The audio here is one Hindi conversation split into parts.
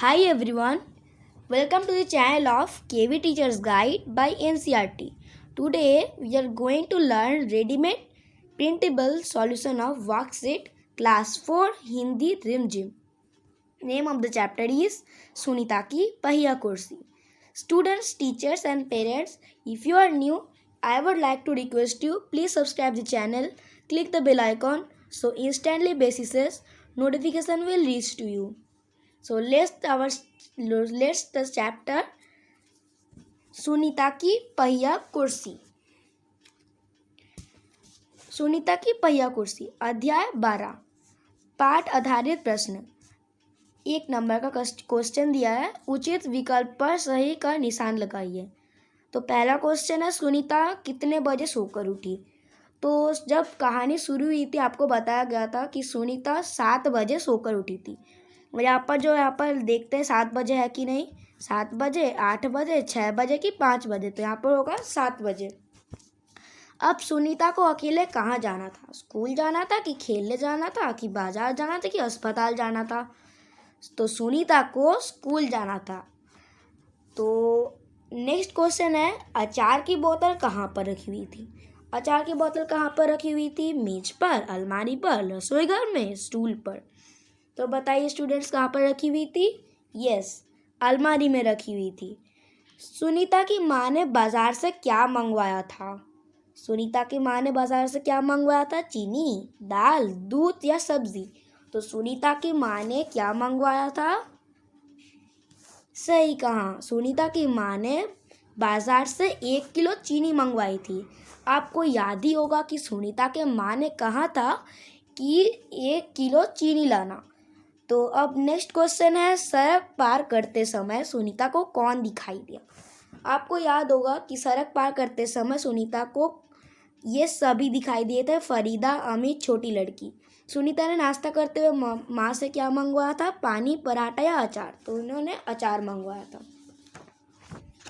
Hi everyone, welcome to the channel of KV Teacher's Guide by NCRT. Today we are going to learn ready-made printable solution of worksheet class 4 Hindi Rimjim. Name of the chapter is Sunita ki Pahiya Kursi. Students, teachers and parents, if you are new, I would like to request you please subscribe the channel, click the bell icon so instantly basis notification will reach to you. So let's the chapter Sunita की पहिया कुर्सी. सुनीता की पहिया कुर्सी अध्याय 12 पाठ आधारित प्रश्न. 1 नंबर का क्वेश्चन दिया है. उचित विकल्प पर सही का निशान लगाइए. तो पहला क्वेश्चन है सुनीता कितने बजे सोकर उठी. तो जब कहानी शुरू हुई थी आपको बताया गया था कि सुनीता 7 बजे सोकर उठी थी. और यहाँ पर देखते हैं 7 बजे है कि नहीं. 7 बजे, 8 बजे, 6 बजे कि 5 बजे. तो यहाँ पर होगा 7 बजे. अब सुनीता को अकेले कहाँ जाना था. स्कूल जाना था कि खेलने जाना था कि बाजार जाना था कि अस्पताल जाना था. तो सुनीता को स्कूल जाना था. तो नेक्स्ट क्वेश्चन है अचार की बोतल कहाँ पर रखी हुई थी. अचार की बोतल कहाँ पर रखी हुई थी. मेज पर, अलमारी पर, रसोई घर में, स्टूल पर. तो बताइए स्टूडेंट्स कहाँ पर रखी हुई थी. यस, अलमारी में रखी हुई थी. सुनीता की माँ ने बाजार से क्या मंगवाया था. सुनीता की माँ ने बाजार से क्या मंगवाया था. चीनी, दाल, दूध या सब्जी. तो सुनीता की माँ ने क्या मंगवाया था. सही कहा, सुनीता की माँ ने बाजार से 1 किलो चीनी मंगवाई थी. आपको याद ही होगा कि सुनीता के माँ ने कहा था कि 1 किलो चीनी लाना. तो अब नेक्स्ट क्वेश्चन है सड़क पार करते समय सुनीता को कौन दिखाई दिया. आपको याद होगा कि सड़क पार करते समय सुनीता को ये सभी दिखाई दिए थे. फरीदा, अमित, छोटी लड़की. सुनीता ने नाश्ता करते हुए माँ से क्या मंगवाया था. पानी, पराठा या अचार. तो उन्होंने अचार मंगवाया था.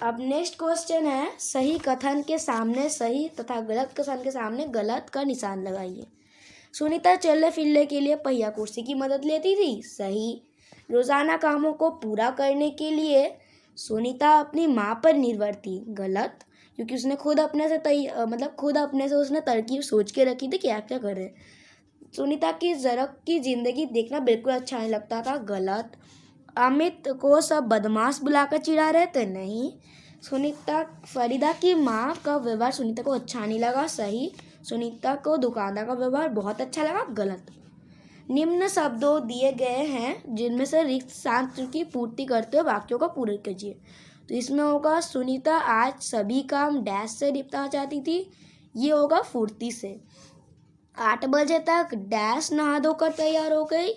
अब नेक्स्ट क्वेश्चन है सही कथन के सामने सही तथा गलत कथन के सामने गलत का निशान लगाइए. सुनीता चलने फिरने के लिए पहिया कुर्सी की मदद लेती थी. सही. रोजाना कामों को पूरा करने के लिए सुनीता अपनी माँ पर निर्भर थी. गलत, क्योंकि उसने खुद अपने से उसने तरकीब सोच के रखी थी कि क्या क्या करे. सुनीता की ज़रक की ज़िंदगी देखना बिल्कुल अच्छा नहीं लगता था. गलत. अमित को सब बदमाश बुलाकर चिढ़ा रहे थे. नहीं. फरीदा की माँ का व्यवहार सुनीता को अच्छा नहीं लगा. सही. सुनीता को दुकानदार का व्यवहार बहुत अच्छा लगा. गलत. निम्न शब्दों दिए गए हैं जिनमें से रिक्त स्थान की पूर्ति करते हुए वाक्यों को पूरा कीजिए. तो इसमें होगा सुनीता आज सभी काम डैश से निपटा चाहती थी. ये होगा फुर्ती से. 8 बजे तक डैश नहा धोकर तैयार हो गई.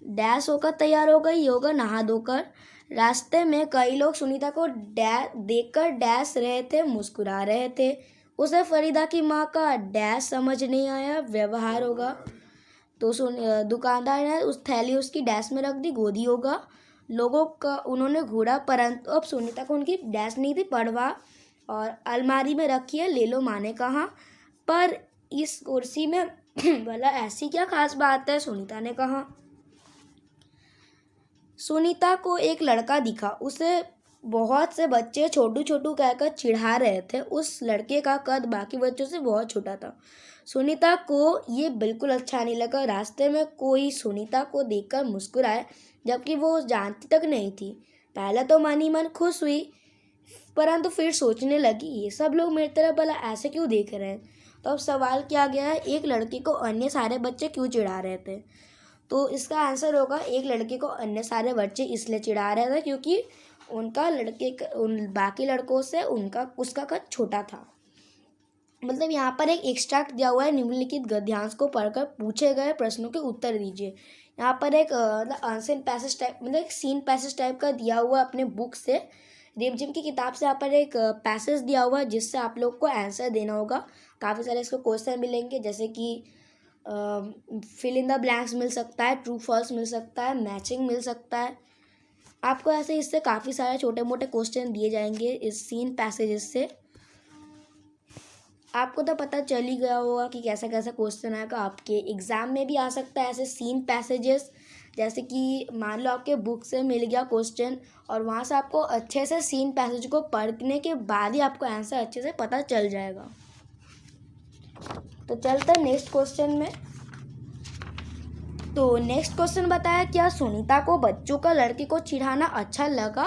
डैश होकर तैयार हो गई. ये होगा नहा धोकर. रास्ते में कई लोग सुनीता को देखकर डैश रहे थे, मुस्कुरा रहे थे. उसे फरीदा की माँ का डैश समझ नहीं आया. व्यवहार होगा. तो दुकानदार ने उस थैली उसकी डैश में रख दी. गोदी होगा. लोगों का उन्होंने घूरा परंतु अब सुनीता को उनकी डैश नहीं थी. पड़वा और अलमारी में रखी है, ले लो माँ ने कहा. पर इस कुर्सी में भला ऐसी क्या खास बात है, सुनीता ने कहा. सुनीता को एक लड़का दिखा. उसे बहुत से बच्चे छोटू छोटू कहकर चिढ़ा रहे थे. उस लड़के का कद बाकी बच्चों से बहुत छोटा था. सुनीता को ये बिल्कुल अच्छा नहीं लगा. रास्ते में कोई सुनीता को देखकर मुस्कुराए जबकि वो जानती तक नहीं थी. पहले तो मन ही मन खुश हुई परंतु फिर सोचने लगी ये सब लोग मेरी तरफ भला ऐसे क्यों देख रहे हैं. तो अब सवाल किया गया है एक लड़के को अन्य सारे बच्चे क्यों चिढ़ा रहे थे. तो इसका आंसर होगा एक लड़के को अन्य सारे बच्चे इसलिए चिढ़ा रहे थे क्योंकि उन बाकी लड़कों से उसका कद छोटा था. मतलब यहाँ पर एक एक्सट्रैक्ट दिया हुआ है. निम्नलिखित गद्यांश को पढ़कर पूछे गए प्रश्नों के उत्तर दीजिए. यहाँ पर एक आंसर पैसेज टाइप एक सीन पैसेज टाइप का दिया हुआ अपने बुक से, रिमझिम की किताब से. यहाँ पर एक पैसेज दिया हुआ है जिससे आप लोग को आंसर देना होगा. काफ़ी सारे इसको क्वेश्चन मिलेंगे जैसे कि फिल इन द ब्लैंक्स मिल सकता है, ट्रू फॉल्स मिल सकता है, मैचिंग मिल सकता है. आपको ऐसे इससे काफ़ी सारे छोटे मोटे क्वेश्चन दिए जाएंगे इस सीन पैसेजेस से. आपको तो पता चल ही गया होगा कि कैसा कैसा क्वेश्चन आएगा. आपके एग्ज़ाम में भी आ सकता है ऐसे सीन पैसेजेस जैसे कि मान लो आपके बुक से मिल गया क्वेश्चन और वहाँ से आपको अच्छे से सीन पैसेज को पढ़ने के बाद ही आपको आंसर अच्छे से पता चल जाएगा। तो चलते हैं नेक्स्ट क्वेश्चन में। तो नेक्स्ट क्वेश्चन बताया, क्या सुनीता को बच्चों का लड़के को चिढ़ाना अच्छा लगा?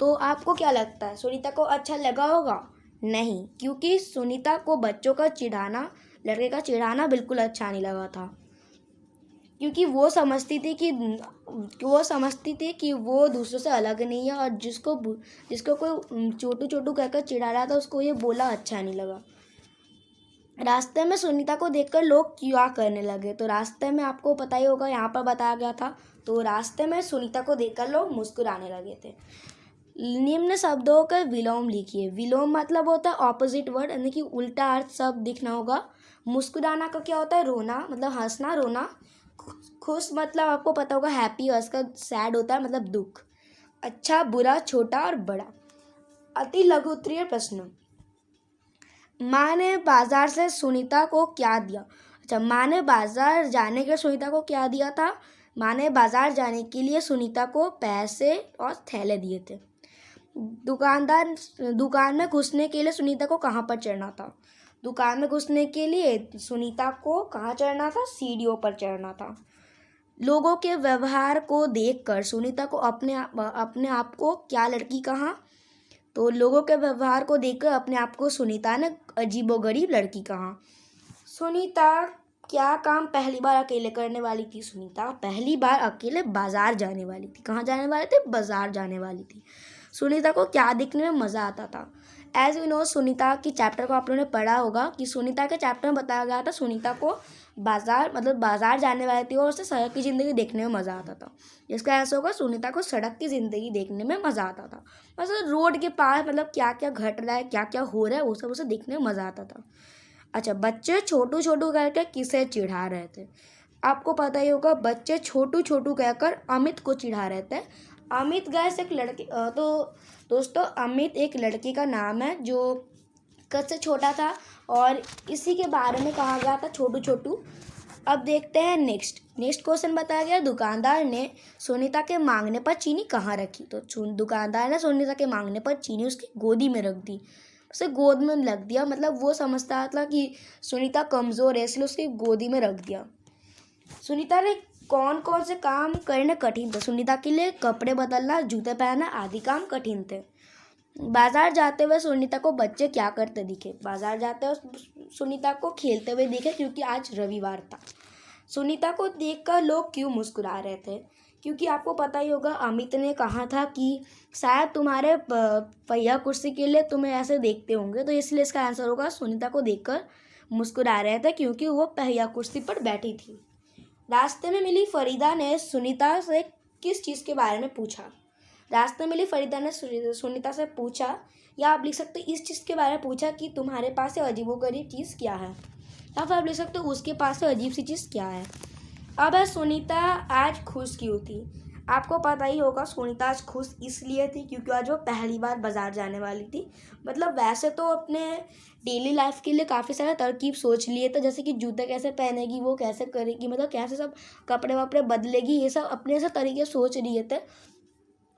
तो आपको क्या लगता है, सुनीता को अच्छा लगा होगा? नहीं, क्योंकि सुनीता को बच्चों का चिढ़ाना, लड़के का चिढ़ाना बिल्कुल अच्छा नहीं लगा था, क्योंकि वो समझती थी कि वो दूसरों से अलग नहीं है, और जिसको कोई छोटू छोटू कहकर चिढ़ा रहा था उसको ये बोला अच्छा नहीं लगा। रास्ते में सुनीता को देखकर लोग क्या करने लगे? तो रास्ते में आपको पता ही होगा, यहाँ पर बताया गया था। तो रास्ते में सुनीता को देखकर लोग मुस्कुराने लगे थे। निम्न शब्दों का विलोम लिखिए। विलोम मतलब होता है ऑपोजिट वर्ड, यानी कि उल्टा अर्थ शब्द दिखना होगा। मुस्कुराना का क्या होता है? रोना, मतलब हंसना, रोना। खुश मतलब आपको पता होगा हैप्पी, और इसका सैड होता है मतलब दुख। अच्छा, बुरा, छोटा और बड़ा। अति लघु उत्तरीय प्रश्न। माँ ने बाजार से सुनीता को क्या दिया? अच्छा, माँ ने बाजार जाने के लिए सुनीता को क्या दिया था? माँ ने बाजार जाने के लिए सुनीता को पैसे और थैले दिए थे। दुकान में घुसने के लिए सुनीता को कहाँ पर चढ़ना था? दुकान में घुसने के लिए सुनीता को कहाँ चढ़ना था? सीढ़ियों पर चढ़ना था। लोगों के व्यवहार को देखकर सुनीता को अपने आप को क्या लड़की कहा? तो लोगों के व्यवहार को देखकर अपने आप को सुनीता ने अजीबोगरीब लड़की कहा। सुनीता क्या काम पहली बार अकेले करने वाली थी? सुनीता पहली बार अकेले बाजार जाने वाली थी। कहाँ जाने वाली थी? बाजार जाने वाली थी। सुनीता को क्या दिखने में मज़ा आता था? एज यू नो, सुनीता की चैप्टर को आप लोगों ने पढ़ा होगा कि सुनीता के चैप्टर में बताया गया था सुनीता को बाजार जाने वाली थी और उसे सड़क की ज़िंदगी देखने में मज़ा आता था। इसका ऐसा होगा, सुनीता को सड़क की ज़िंदगी देखने में मज़ा आता था। मतलब रोड के पास मतलब क्या क्या घट रहा है, क्या क्या हो रहा है, वो सब उसे देखने में मज़ा आता था। अच्छा, बच्चे छोटू छोटू करके किसे चिढ़ा रहे थे? आपको पता ही होगा, बच्चे छोटू छोटू कहकर अमित को चिढ़ा रहे थे। अमित गैस एक लड़की तो दोस्तों, अमित एक लड़की का नाम है जो कद से छोटा था, और इसी के बारे में कहा गया था छोटू छोटू। अब देखते हैं नेक्स्ट क्वेश्चन बताया गया, दुकानदार ने सुनीता के मांगने पर चीनी कहाँ रखी? तो दुकानदार ने सुनीता के मांगने पर चीनी उसकी गोदी में रख दी। उसे गोद में लग दिया, मतलब वो समझता था कि सुनीता कमज़ोर है, इसलिए उसकी गोदी में रख दिया। सुनीता ने कौन कौन से काम करने कठिन थे? सुनीता के लिए कपड़े बदलना, जूते पहनना आदि काम कठिन थे। बाजार जाते हुए सुनीता को बच्चे क्या करते दिखे? बाजार जाते हुए सुनीता को खेलते हुए दिखे, क्योंकि आज रविवार था। सुनीता को देखकर लोग क्यों मुस्कुरा रहे थे? क्योंकि आपको पता ही होगा, अमित ने कहा था कि शायद तुम्हारे पहिया कुर्सी के लिए तुम्हें ऐसे देखते होंगे, तो इसलिए इसका आंसर होगा सुनीता को देखकर मुस्कुरा रहे थे, क्योंकि वो पहिया कुर्सी पर बैठी थी। रास्ते में मिली फरीदा ने सुनीता से किस चीज़ के बारे में पूछा? रास्ते में मिली फरीदा ने सुनीता से पूछा, या आप लिख सकते इस चीज़ के बारे में पूछा कि तुम्हारे पास से अजीबोगरीब चीज़ क्या है, या फिर आप लिख सकते हो उसके पास से अजीब सी चीज़ क्या है। अब है, सुनीता आज खुश क्यों थी? आपको पता ही होगा, सुनीता आज खुश इसलिए थी क्योंकि आज वो पहली बार बाजार जाने वाली थी। मतलब वैसे तो अपने डेली लाइफ के लिए काफ़ी सारे तरकीब सोच लिए थे, जैसे कि जूते कैसे पहनेगी, वो कैसे करेगी, मतलब कैसे सब कपड़े वपड़े बदलेगी, ये सब अपने से तरीके सोच लिए थे,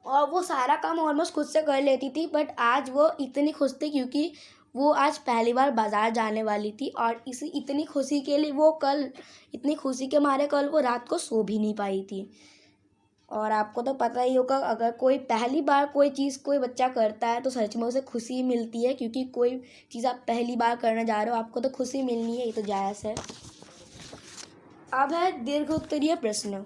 और वो सारा काम ऑलमोस्ट खुद से कर लेती थी। बट आज वो इतनी खुश थी क्योंकि वो आज पहली बार बाज़ार जाने वाली थी, और इतनी खुशी के लिए इतनी खुशी के मारे कल वो रात को सो भी नहीं पाई थी। और आपको तो पता ही होगा, अगर कोई पहली बार कोई चीज़ कोई बच्चा करता है तो सच में उसे खुशी मिलती है, क्योंकि कोई चीज़ आप पहली बार करने जा रहे हो, आपको तो खुशी मिलनी है, ये तो जायज़ है। अब है दीर्घ उत्तरीय प्रश्न।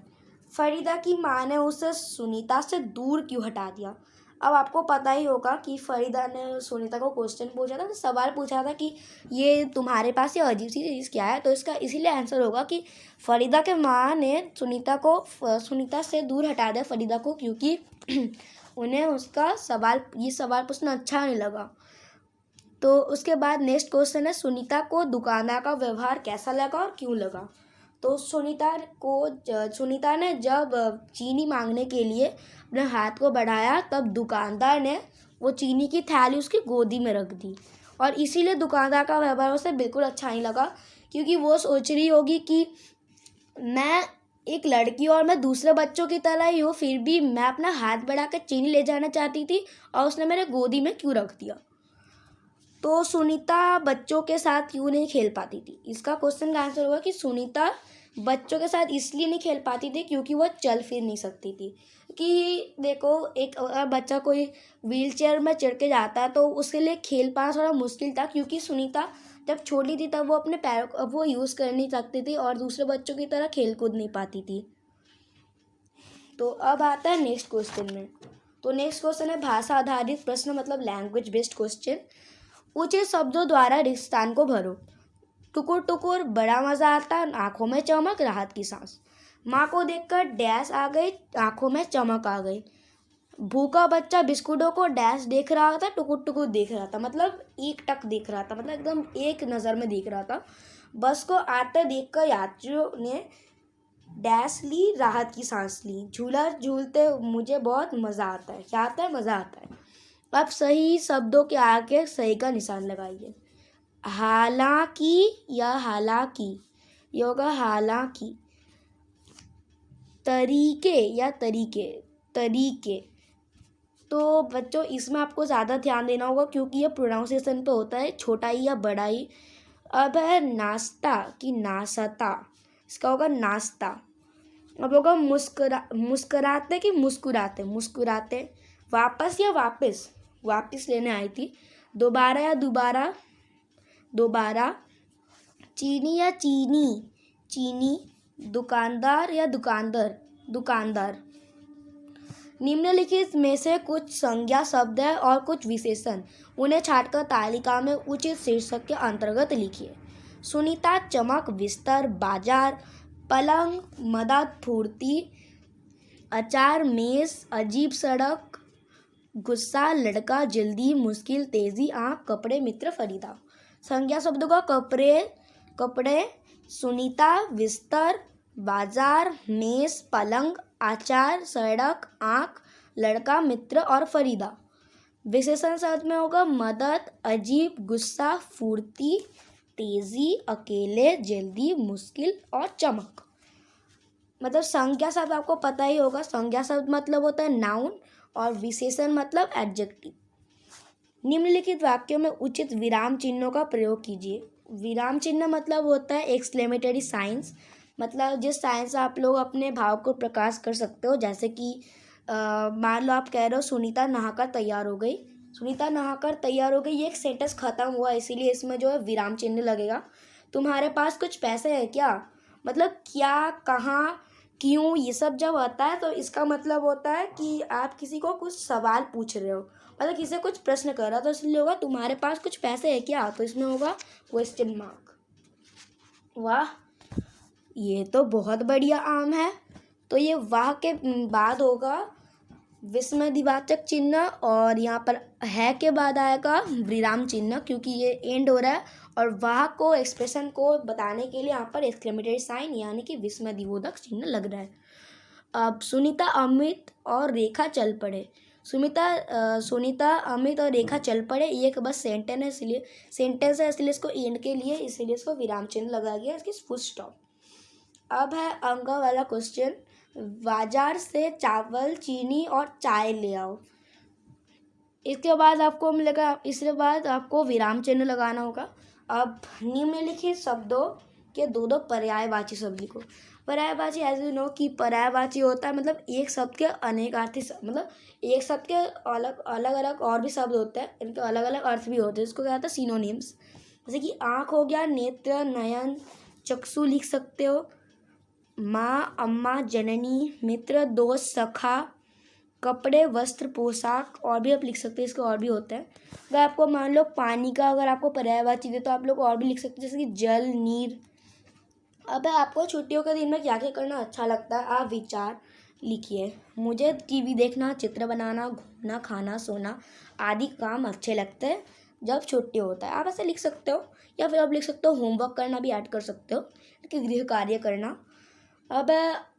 फरीदा की माँ ने उसे सुनीता से दूर क्यों हटा दिया? अब आपको पता ही होगा कि फरीदा ने सुनीता को क्वेश्चन पूछा था, तो सवाल पूछा था कि ये तुम्हारे पास ये अजीब सी चीज़ क्या है? तो इसका इसीलिए आंसर होगा कि फरीदा के माँ ने सुनीता से दूर हटा दिया फरीदा को, क्योंकि उन्हें ये सवाल पूछना अच्छा नहीं लगा। तो उसके बाद नेक्स्ट क्वेश्चन है, सुनीता को दुकानदार का व्यवहार कैसा लगा और क्यों लगा? तो सुनीता ने जब चीनी मांगने के लिए अपने हाथ को बढ़ाया, तब दुकानदार ने वो चीनी की थैली उसकी गोदी में रख दी, और इसीलिए दुकानदार का व्यवहार उसे बिल्कुल अच्छा नहीं लगा, क्योंकि वो सोच रही होगी कि मैं एक लड़की और मैं दूसरे बच्चों की तरह ही हूँ, फिर भी मैं अपना हाथ बढ़ा कर चीनी ले जाना चाहती थी और उसने मेरे गोदी में क्यों रख दिया। तो सुनीता बच्चों के साथ क्यों नहीं खेल पाती थी। इसका क्वेश्चन का आंसर होगा कि सुनीता बच्चों के साथ इसलिए नहीं खेल पाती थी क्योंकि वह चल फिर नहीं सकती थी। कि देखो, एक बच्चा कोई व्हील चेयर में चढ़ के जाता है तो उसके लिए खेल पाना थोड़ा मुश्किल था, क्योंकि सुनीता जब छोटी थी तब वो अपने पैरों अब वो यूज़ कर नहीं सकती थी और दूसरे बच्चों की तरह खेल कूद नहीं पाती थी। तो अब आता है नेक्स्ट क्वेश्चन में। तो नेक्स्ट क्वेश्चन है भाषा आधारित प्रश्न, मतलब लैंग्वेज बेस्ड क्वेश्चन। उचित शब्दों द्वारा रिक्त स्थान को भरो। टुकुर टुकुर, बड़ा मजा आता, आंखों में चमक, राहत की सांस। माँ को देखकर डैश आ गई, आंखों में चमक आ गई। भूखा बच्चा बिस्कुटों को डैश देख रहा था, टुकुर टुकुर देख रहा था, मतलब एक टक देख रहा था, मतलब एकदम एक नज़र में देख रहा था। बस को आते देखकर यात्रियों ने डैश ली, राहत की सांस ली। झूला झूलते मुझे बहुत मज़ा आता है। क्या आता है? मज़ा आता है। अब सही शब्दों के आगे सही का निशान लगाइए। हालांकि या हालांकि, ये होगा हालांकि। तरीके या तरीके, तरीके। तो बच्चों इसमें आपको ज़्यादा ध्यान देना होगा क्योंकि ये प्रोनाउंसिएशन पे होता है, छोटा ही या बड़ा ही। अब है नाश्ता कि नाश्ता, इसका होगा नाश्ता। अब होगा मुस्कुराते कि मुस्कुराते, मुस्कुराते। वापस या वापस, वापस लेने आई थी। दोबारा या दोबारा, दोबारा। चीनी या चीनी, चीनी। दुकानदार या दुकानदार, दुकानदार। निम्नलिखित में से कुछ संज्ञा शब्द है और कुछ विशेषण, उन्हें छांटकर तालिका में उचित शीर्षक के अंतर्गत लिखिए। सुनीता, चमक, बिस्तर, बाजार, पलंग, मदद, फुर्ती, अचार, मेज, अजीब सड़क, गुस्सा, लड़का, जल्दी, मुश्किल, तेजी, आँख, कपड़े, मित्र, फरीदा। संज्ञा शब्दों का कपड़े, कपड़े, सुनीता, बिस्तर, बाजार, मेज, पलंग, आचार, सड़क, आँख, लड़का, मित्र और फरीदा। विशेषण शब्द में होगा मदद, अजीब, गुस्सा, फुर्ती, तेजी, अकेले, जल्दी, मुश्किल और चमक। मतलब संज्ञा शब्द आपको पता ही होगा। संज्ञा शब्द मतलब होता है नाउन और विशेषण मतलब एडजेक्टिव। निम्नलिखित वाक्यों में उचित विराम चिन्हों का प्रयोग कीजिए। विराम चिन्ह मतलब होता है एक्सक्लेमेटरी साइंस, मतलब जिस साइंस से आप लोग अपने भाव को प्रकाश कर सकते हो। जैसे कि मान लो आप कह रहे हो सुनीता नहाकर तैयार हो गई, सुनीता नहाकर तैयार हो गई, ये एक सेंटेंस खत्म हुआ, इसीलिए इसमें जो है विराम चिन्ह लगेगा। तुम्हारे पास कुछ पैसे है क्या, मतलब क्या, कहाँ, क्यों, ये सब जब आता है तो इसका मतलब होता है कि आप किसी को कुछ सवाल पूछ रहे हो, मतलब किसी से कुछ प्रश्न कर रहा हो, तो इसलिए होगा तुम्हारे पास कुछ पैसे है क्या, तो इसमें होगा क्वेश्चन मार्क। वाह, ये तो बहुत बढ़िया आम है। तो ये वाह के बाद होगा विस्मयवाचक चिन्ह और यहाँ पर है के बाद आएगा विराम चिन्ह, क्योंकि ये एंड हो रहा है और वाह को एक्सप्रेशन को बताने के लिए यहाँ पर एक्सक्लेमेटरी साइन यानी कि विस्मयदिबोधक चिन्ह लग रहा है। अब सुनीता, अमित और रेखा चल पड़े। सुनीता, अमित और रेखा चल पड़े, ये एक बस सेंटेंस है इसलिए इसको एंड के लिए इसीलिए इसको विराम चिन्ह लगा गया, इसकी फुल स्टॉप। अब है अंक वाला क्वेश्चन। बाजार से चावल, चीनी और चाय ले आओ। इसके बाद आपको मिलेगा, इसके बाद आपको विराम चिन्ह लगाना होगा। अब निम्नलिखित शब्दों के दो पर्यायवाची शब्द लिखो। पर्यायवाची एज यू नो कि पर्यायवाची होता है मतलब एक शब्द के अनेकार्थी, मतलब एक शब्द के अलग अलग और भी शब्द होते हैं, इनके अलग अलग अर्थ भी होते हैं, इसको क्या कहते हैं सिनोनिम्स। जैसे कि आँख हो गया नेत्र, नयन, चक्षु लिख सकते हो। माँ, अम्मा, जननी, मित्र, दोस्त, सखा, कपड़े, वस्त्र, पोशाक, और भी आप लिख सकते हैं, इसके और भी होते हैं। अगर आपको मान लो पानी का अगर आपको पर्यायवाची दे तो आप लोग और भी लिख सकते हैं, जैसे कि जल, नीर। अब आपको छुट्टियों के दिन में क्या क्या करना अच्छा लगता है, आप विचार लिखिए। मुझे टीवी देखना, चित्र बनाना, घूमना, खाना, सोना आदि काम अच्छे लगते हैं जब छुट्टी होता है, आप ऐसे लिख सकते हो। या फिर आप लिख सकते हो होमवर्क करना भी ऐड कर सकते हो कि गृह कार्य करना। अब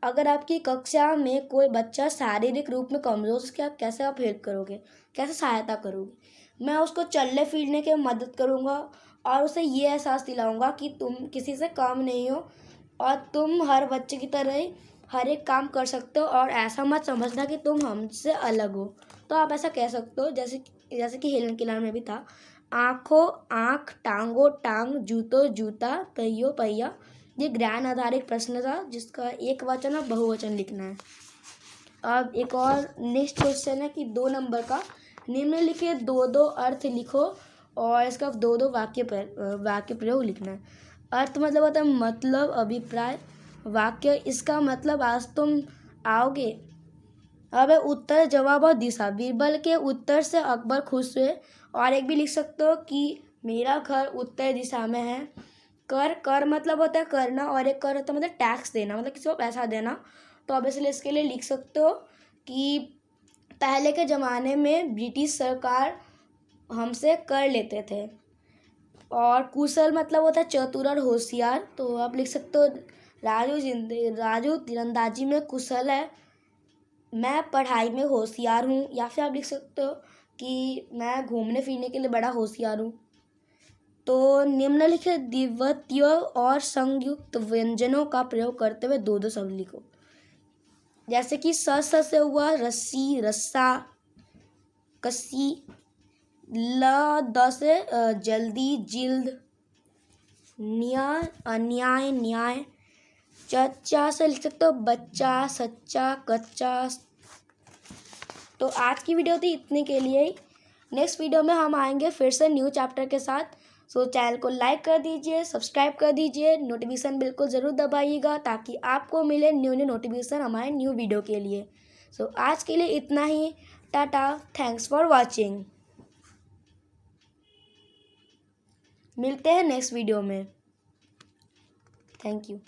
अगर आपकी कक्षा में कोई बच्चा शारीरिक रूप में कमज़ोर, उसकी आप कैसे हेल्प करोगे, कैसे सहायता करोगे। मैं उसको चलने फिरने के मदद करूँगा और उसे ये एहसास दिलाऊँगा कि तुम किसी से कम नहीं हो और तुम हर बच्चे की तरह ही हर एक काम कर सकते हो और ऐसा मत समझना कि तुम हमसे अलग हो। तो आप ऐसा कह सकते हो जैसे कि हेलन केलर में भी था, आँखों आँख, टांगों टांग, जूतों जूता, पहियों पहिया। ये ज्ञान आधारित प्रश्न था जिसका एक वचन और बहुवचन लिखना है। अब एक और नेक्स्ट क्वेश्चन है कि 2 नंबर का, निम्नलिखित दो अर्थ लिखो और इसका दो वाक्य प्रयोग लिखना है। अर्थ मतलब होता है मतलब, अभिप्राय। वाक्य, इसका मतलब आज तुम आओगे। अब है उत्तर, जवाब और दिशा। बीरबल के उत्तर से अकबर खुश हुए। और एक भी लिख सकते हो कि मेरा घर उत्तर दिशा में है। कर मतलब होता है करना, और एक कर होता है मतलब टैक्स देना, मतलब किसी को पैसा देना। तो अब इसलिए इसके लिए लिख सकते हो कि पहले के ज़माने में ब्रिटिश सरकार हमसे कर लेते थे। और कुशल मतलब होता है चतुर और होशियार। तो आप लिख सकते हो राजू तीरंदाजी में कुशल है, मैं पढ़ाई में होशियार हूँ। या फिर आप लिख सकते हो कि मैं घूमने फिरने के लिए बड़ा होशियार हूँ। तो निम्नलिखित द्वितीय और संयुक्त व्यंजनों का प्रयोग करते हुए दो शब्द लिखो। जैसे कि स से हुआ रस्सी, रस्सा, कस्सी। द से जल्दी, जिल्द। न्याय, अन्याय, न्याय। चा से लिख सकते हो बच्चा, सच्चा, कच्चा। तो आज की वीडियो थी इतने के लिए ही। नेक्स्ट वीडियो में हम आएंगे फिर से न्यू चैप्टर के साथ। सो चैनल को लाइक कर दीजिए, सब्सक्राइब कर दीजिए, नोटिफिकेशन बिल्कुल ज़रूर दबाइएगा ताकि आपको मिले न्यू नोटिफिकेशन हमारे न्यू वीडियो के लिए। सो आज के लिए इतना ही। Tata, thanks for watching. मिलते हैं नेक्स्ट वीडियो में। Thank you.